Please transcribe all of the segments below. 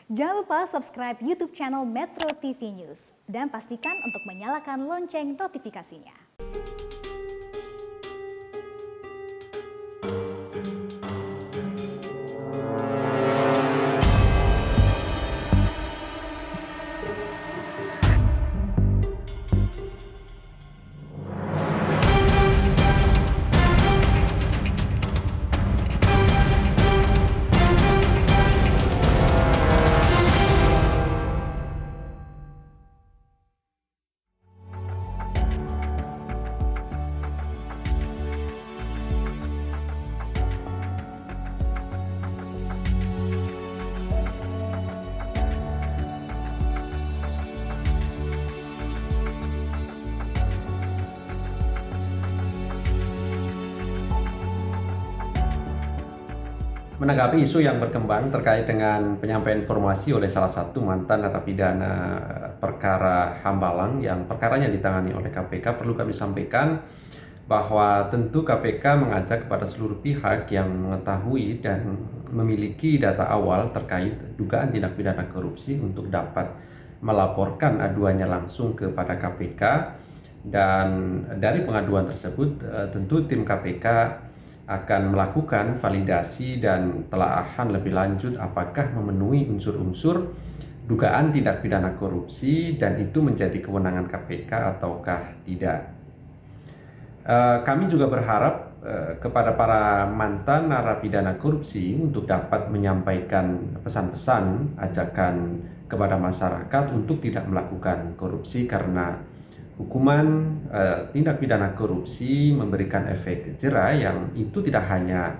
Jangan lupa subscribe YouTube channel Metro TV News dan pastikan untuk menyalakan lonceng notifikasinya. Menanggapi isu yang berkembang terkait dengan penyampaian informasi oleh salah satu mantan narapidana perkara Hambalang yang perkaranya ditangani oleh KPK, perlu kami sampaikan bahwa tentu KPK mengajak kepada seluruh pihak yang mengetahui dan memiliki data awal terkait dugaan tindak pidana korupsi untuk dapat melaporkan aduannya langsung kepada KPK, dan dari pengaduan tersebut tentu tim KPK akan melakukan validasi dan telaahan lebih lanjut apakah memenuhi unsur-unsur dugaan tindak pidana korupsi dan itu menjadi kewenangan KPK ataukah tidak. Kami juga berharap kepada para mantan narapidana korupsi untuk dapat menyampaikan pesan-pesan ajakan kepada masyarakat untuk tidak melakukan korupsi, karena hukuman tindak pidana korupsi memberikan efek jera yang itu tidak hanya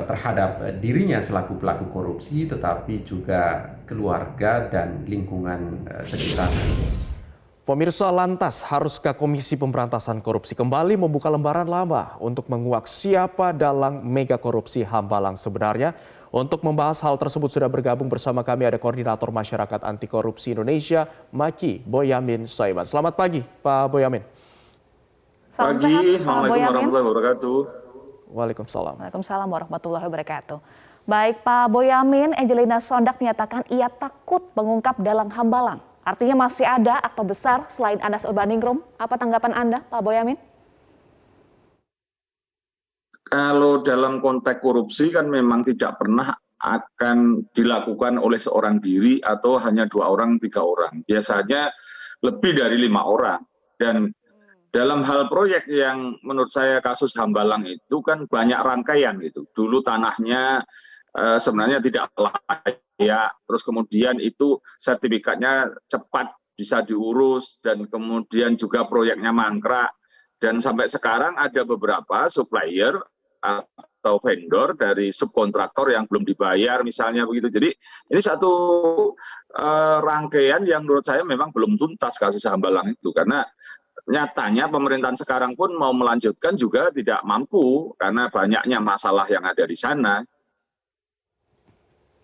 terhadap dirinya selaku pelaku korupsi, tetapi juga keluarga dan lingkungan sekitar. Pemirsa, lantas haruskah Komisi Pemberantasan Korupsi kembali membuka lembaran lama untuk menguak siapa dalang mega korupsi Hambalang sebenarnya? Untuk membahas hal tersebut sudah bergabung bersama kami ada Koordinator Masyarakat Anti Korupsi Indonesia, Maki Boyamin Saiman. Selamat pagi, Pak Boyamin. Salam sehat, Pak Boyamin. Warahmatullahi wabarakatuh. Waalaikumsalam. Waalaikumsalam warahmatullahi wabarakatuh. Baik, Pak Boyamin, Angelina Sondak menyatakan ia takut mengungkap dalang Hambalang. Artinya masih ada aktor besar selain Anas Urbaningrum. Apa tanggapan Anda, Pak Boyamin? Kalau dalam konteks korupsi kan memang tidak pernah akan dilakukan oleh seorang diri atau hanya 2 orang, 3 orang. Biasanya lebih dari 5 orang. Dan dalam hal proyek yang menurut saya kasus Hambalang itu kan banyak rangkaian gitu. Dulu tanahnya sebenarnya tidak layak, terus kemudian itu sertifikatnya cepat bisa diurus, dan kemudian juga proyeknya mangkrak. Dan sampai sekarang ada beberapa supplier atau vendor dari subkontraktor yang belum dibayar misalnya begitu. Jadi ini satu rangkaian yang menurut saya memang belum tuntas kasus Hambalang itu, karena nyatanya pemerintahan sekarang pun mau melanjutkan juga tidak mampu karena banyaknya masalah yang ada di sana.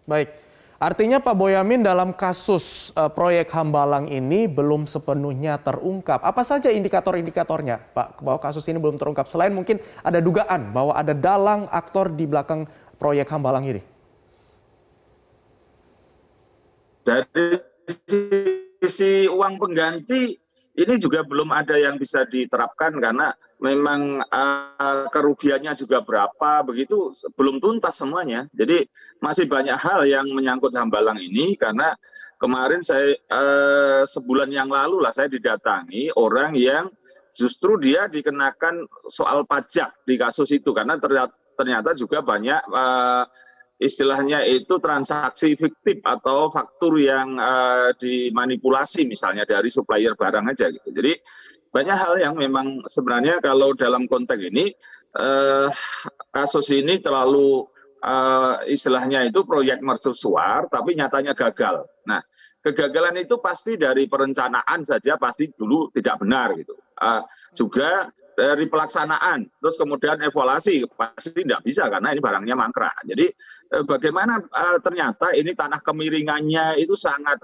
Baik, artinya Pak Boyamin dalam kasus proyek Hambalang ini belum sepenuhnya terungkap. Apa saja indikator-indikatornya, Pak, bahwa kasus ini belum terungkap? Selain mungkin ada dugaan bahwa ada dalang aktor di belakang proyek Hambalang ini. Dari sisi uang pengganti ini juga belum ada yang bisa diterapkan karena memang kerugiannya juga berapa begitu belum tuntas semuanya. Jadi masih banyak hal yang menyangkut Hambalang ini, karena kemarin saya sebulan yang lalu lah saya didatangi orang yang justru dia dikenakan soal pajak di kasus itu, karena ternyata juga banyak istilahnya itu transaksi fiktif atau faktur yang dimanipulasi misalnya dari supplier barang aja gitu. Jadi banyak hal yang memang sebenarnya kalau dalam konteks ini kasus ini terlalu istilahnya itu proyek mercusuar tapi nyatanya gagal. Nah, kegagalan itu pasti dari perencanaan saja pasti dulu tidak benar gitu. Juga dari pelaksanaan, terus kemudian evaluasi pasti tidak bisa karena ini barangnya mangkrak. Jadi bagaimana ternyata ini tanah kemiringannya itu sangat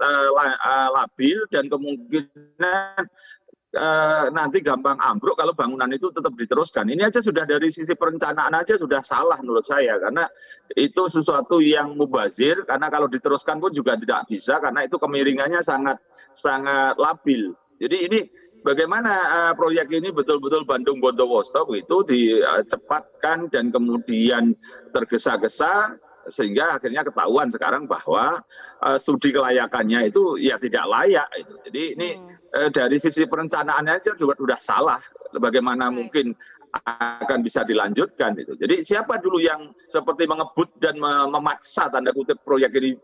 labil dan kemungkinan nanti gampang ambruk kalau bangunan itu tetap diteruskan. Ini aja sudah dari sisi perencanaan aja sudah salah menurut saya, karena itu sesuatu yang mubazir, karena kalau diteruskan pun juga tidak bisa karena itu kemiringannya sangat sangat labil. Jadi ini bagaimana proyek ini betul-betul Bandung Bondowoso itu dicepatkan dan kemudian tergesa-gesa sehingga akhirnya ketahuan sekarang bahwa studi kelayakannya itu ya tidak layak itu. Jadi ini dari sisi perencanaannya aja sudah salah. Bagaimana mungkin akan bisa dilanjutkan itu. Jadi siapa dulu yang seperti mengebut dan memaksa tanda kutip proyek ini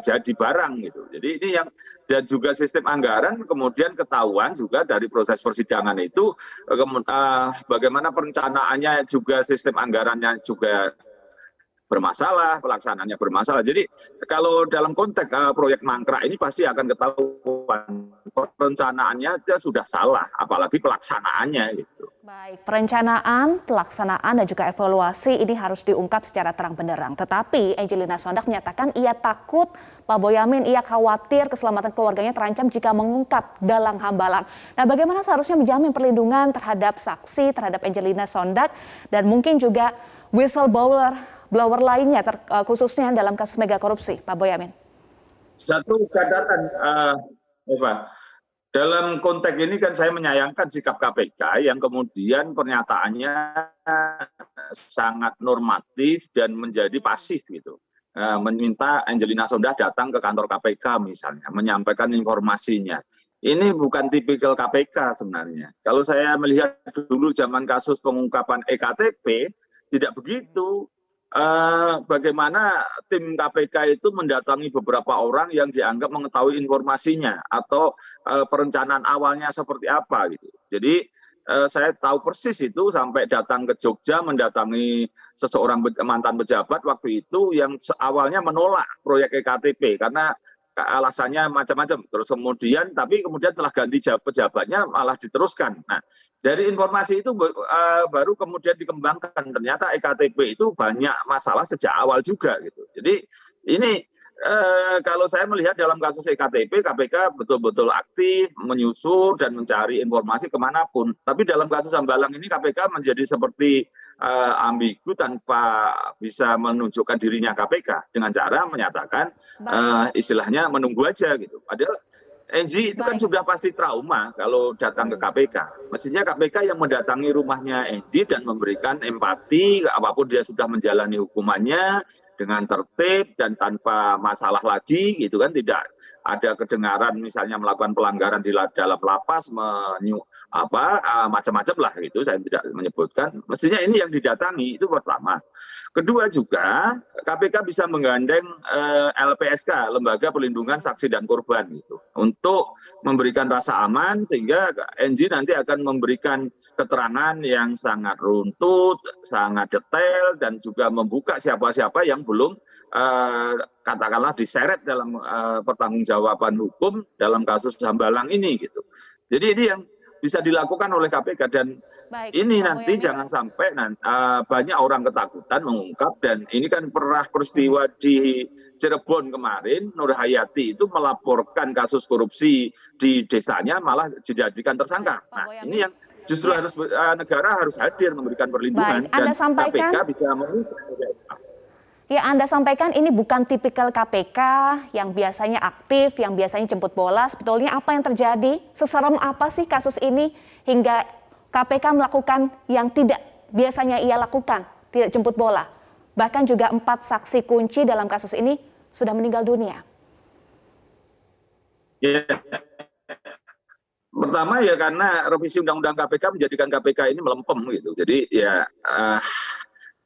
jadi barang gitu. Jadi ini yang dan juga sistem anggaran kemudian ketahuan juga dari proses persidangan itu bagaimana perencanaannya juga sistem anggarannya juga bermasalah, pelaksanaannya bermasalah. Jadi kalau dalam konteks proyek mangkrak ini pasti akan ketahuan perencanaannya sudah salah, apalagi pelaksanaannya gitu. Baik, perencanaan, pelaksanaan dan juga evaluasi ini harus diungkap secara terang benderang. Tetapi Angelina Sondak menyatakan ia takut, Pak Boyamin, ia khawatir keselamatan keluarganya terancam jika mengungkap dalang hambalang. Nah, bagaimana seharusnya menjamin perlindungan terhadap saksi, terhadap Angelina Sondak, dan mungkin juga whistleblower lainnya, khususnya dalam kasus mega korupsi, Pak Boyamin? Satu catatan, Eva. Dalam konteks ini kan saya menyayangkan sikap KPK yang kemudian pernyataannya sangat normatif dan menjadi pasif gitu. Meminta Angelina Sondak datang ke kantor KPK misalnya, menyampaikan informasinya. Ini bukan tipikal KPK sebenarnya. Kalau saya melihat dulu zaman kasus pengungkapan EKTP, tidak begitu. Bagaimana tim KPK itu mendatangi beberapa orang yang dianggap mengetahui informasinya atau perencanaan awalnya seperti apa gitu. Jadi saya tahu persis itu sampai datang ke Jogja mendatangi seseorang mantan pejabat waktu itu yang awalnya menolak proyek EKTP karena alasannya macam-macam. Terus kemudian setelah ganti pejabatnya malah diteruskan. Nah, dari informasi itu baru kemudian dikembangkan. Ternyata EKTP itu banyak masalah sejak awal juga gitu. Jadi ini kalau saya melihat dalam kasus EKTP, KPK betul-betul aktif menyusut dan mencari informasi kemanapun. Tapi dalam kasus Hambalang ini KPK menjadi seperti ambigu tanpa bisa menunjukkan dirinya KPK dengan cara menyatakan istilahnya menunggu aja gitu. Padahal Enji itu kan sudah pasti trauma kalau datang ke KPK. Mestinya KPK yang mendatangi rumahnya Enji dan memberikan empati apapun dia sudah menjalani hukumannya dengan tertib dan tanpa masalah lagi gitu kan, tidak ada kedengaran misalnya melakukan pelanggaran di dalam lapas macam-macam lah gitu, saya tidak menyebutkan. Mestinya ini yang didatangi itu pertama. Kedua juga KPK bisa menggandeng LPSK, Lembaga Perlindungan Saksi dan Korban gitu, untuk memberikan rasa aman sehingga NG nanti akan memberikan keterangan yang sangat runtut, sangat detail dan juga membuka siapa-siapa yang belum katakanlah diseret dalam pertanggungjawaban hukum dalam kasus Hambalang ini gitu. Jadi ini yang bisa dilakukan oleh KPK dan ini nanti jangan sampai banyak orang ketakutan mengungkap. Dan ini kan pernah peristiwa di Cirebon kemarin, Nur Hayati itu melaporkan kasus korupsi di desanya malah dijadikan tersangka. Nah ini yang justru harus negara harus hadir memberikan perlindungan. Anda dan sampaikan, KPK bisa mengungkap. Ya, Anda sampaikan ini bukan tipikal KPK yang biasanya aktif, yang biasanya jemput bola. Sebetulnya apa yang terjadi? Seserem apa sih kasus ini hingga KPK melakukan yang tidak biasanya ia lakukan, tidak jemput bola. Bahkan juga 4 saksi kunci dalam kasus ini sudah meninggal dunia. Ya. Pertama ya karena revisi Undang-Undang KPK menjadikan KPK ini melempem gitu. Jadi ya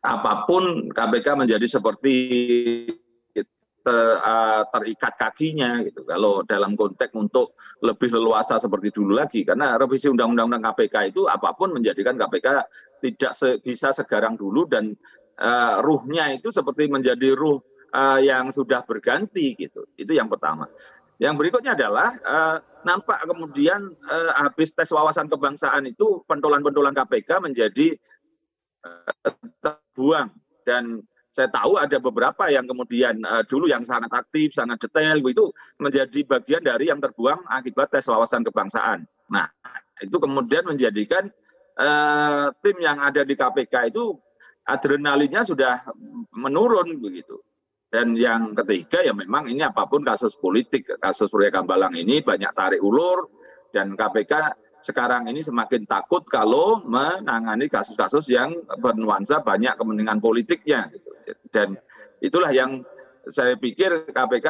apapun KPK menjadi seperti terikat kakinya gitu. Kalau dalam konteks untuk lebih leluasa seperti dulu lagi, karena revisi undang-undang KPK itu apapun menjadikan KPK tidak bisa segarang dulu dan ruhnya itu seperti menjadi ruh yang sudah berganti gitu. Itu yang pertama. Yang berikutnya adalah nampak kemudian habis tes wawasan kebangsaan itu pentolan-pentolan KPK menjadi terbuang. Dan saya tahu ada beberapa yang kemudian dulu yang sangat aktif, sangat detail itu menjadi bagian dari yang terbuang akibat tes wawasan kebangsaan. Nah, Itu kemudian menjadikan tim yang ada di KPK itu adrenalinnya sudah menurun begitu. Dan yang ketiga ya memang ini apapun kasus politik, kasus proyek Hambalang ini banyak tarik ulur dan KPK sekarang ini semakin takut kalau menangani kasus-kasus yang bernuansa banyak kepentingan politiknya. Gitu. Dan itulah yang saya pikir KPK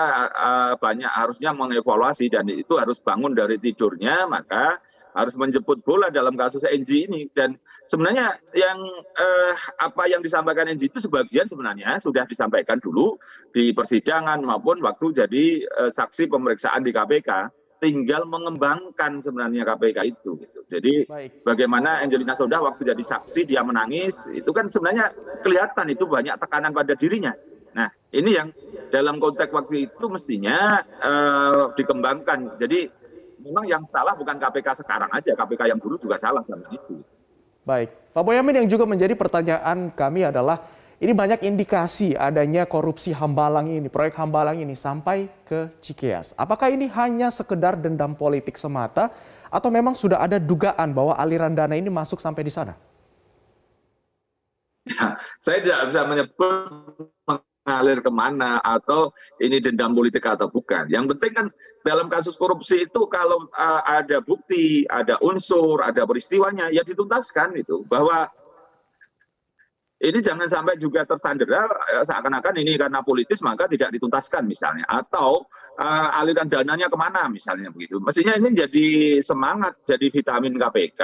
banyak harusnya mengevaluasi dan itu harus bangun dari tidurnya, maka harus menjemput bola dalam kasus NG ini. Dan sebenarnya yang apa yang disampaikan NG itu sebagian sebenarnya sudah disampaikan dulu di persidangan maupun waktu jadi saksi pemeriksaan di KPK. Tinggal mengembangkan sebenarnya KPK itu. Gitu. Jadi bagaimana Angelina Sondakh waktu jadi saksi dia menangis, itu kan sebenarnya kelihatan itu banyak tekanan pada dirinya. Nah ini yang dalam konteks waktu itu mestinya dikembangkan. Jadi memang yang salah bukan KPK sekarang aja, KPK yang dulu juga salah sama itu. Baik, Pak Boyamin, yang juga menjadi pertanyaan kami adalah ini banyak indikasi adanya korupsi Hambalang ini, proyek Hambalang ini sampai ke Cikeas. Apakah ini hanya sekedar dendam politik semata atau memang sudah ada dugaan bahwa aliran dana ini masuk sampai di sana? Ya, saya tidak bisa menyebut mengalir kemana atau ini dendam politik atau bukan. Yang penting kan dalam kasus korupsi itu kalau ada bukti, ada unsur, ada peristiwanya, ya dituntaskan itu. Bahwa ini jangan sampai juga tersandera seakan-akan ini karena politis maka tidak dituntaskan misalnya. Atau aliran dananya kemana misalnya begitu. Mestinya ini jadi semangat, jadi vitamin KPK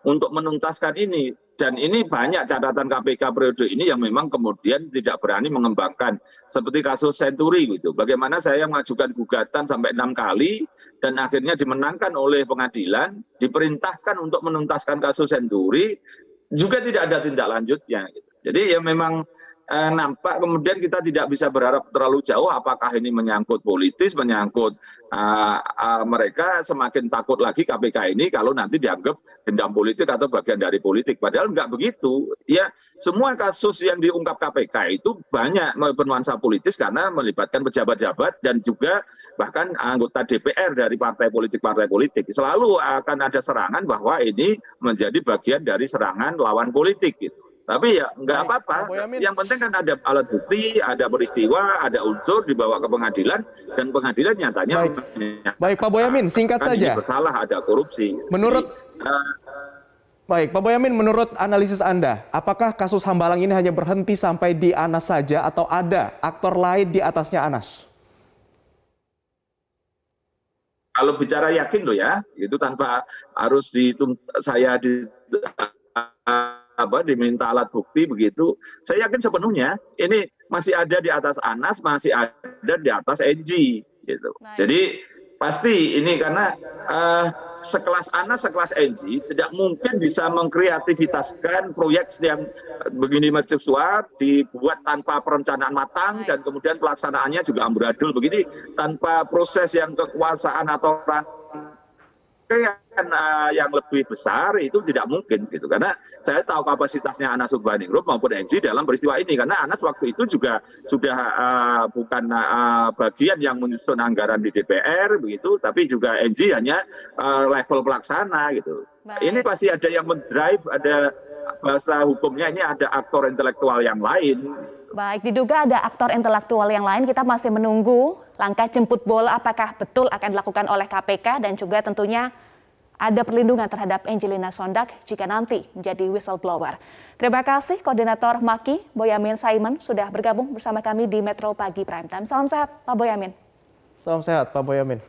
untuk menuntaskan ini. Dan ini banyak catatan KPK periode ini yang memang kemudian tidak berani mengembangkan. Seperti kasus Senturi gitu. Bagaimana saya mengajukan gugatan sampai 6 kali dan akhirnya dimenangkan oleh pengadilan, diperintahkan untuk menuntaskan kasus Senturi, juga tidak ada tindak lanjutnya. Gitu. Jadi ya memang nampak kemudian kita tidak bisa berharap terlalu jauh apakah ini menyangkut politis, menyangkut mereka semakin takut lagi KPK ini kalau nanti dianggap dendam politik atau bagian dari politik. Padahal nggak begitu. Ya semua kasus yang diungkap KPK itu banyak bernuansa politis karena melibatkan pejabat-pejabat dan juga bahkan anggota DPR dari partai politik. Selalu akan ada serangan bahwa ini menjadi bagian dari serangan lawan politik gitu. Tapi ya nggak apa-apa. Yang penting kan ada alat bukti, ada peristiwa, ada unsur dibawa ke pengadilan dan pengadilan nyatanya. Baik Pak Boyamin, singkat saja. Bersalah ada korupsi. Baik Pak Boyamin, menurut analisis Anda, apakah kasus Hambalang ini hanya berhenti sampai di Anas saja atau ada aktor lain di atasnya Anas? Kalau bicara yakin loh ya, itu tanpa harus diminta alat bukti begitu. Saya yakin sepenuhnya ini masih ada di atas Anas, masih ada di atas NG gitu. Jadi pasti ini karena sekelas Anas, sekelas NG tidak mungkin bisa mengkreativitaskan proyek yang begini mercusuar dibuat tanpa perencanaan matang dan kemudian pelaksanaannya juga amburadul begini tanpa proses yang kekuasaan atau yang lebih besar itu tidak mungkin gitu karena saya tahu kapasitasnya Anas Urbaningrum maupun NG dalam peristiwa ini karena Anas waktu itu juga sudah bukan bagian yang menyusun anggaran di DPR begitu tapi juga NG hanya level pelaksana gitu. Ini pasti ada yang mendrive, ada bahasa hukumnya ini ada aktor intelektual yang lain. Baik, diduga ada aktor intelektual yang lain, kita masih menunggu langkah jemput bola apakah betul akan dilakukan oleh KPK dan juga tentunya ada perlindungan terhadap Angelina Sondakh jika nanti menjadi whistleblower. Terima kasih Koordinator Maki Boyamin Saiman sudah bergabung bersama kami di Metro Pagi Prime Time. Salam sehat Pak Boyamin. Salam sehat Pak Boyamin.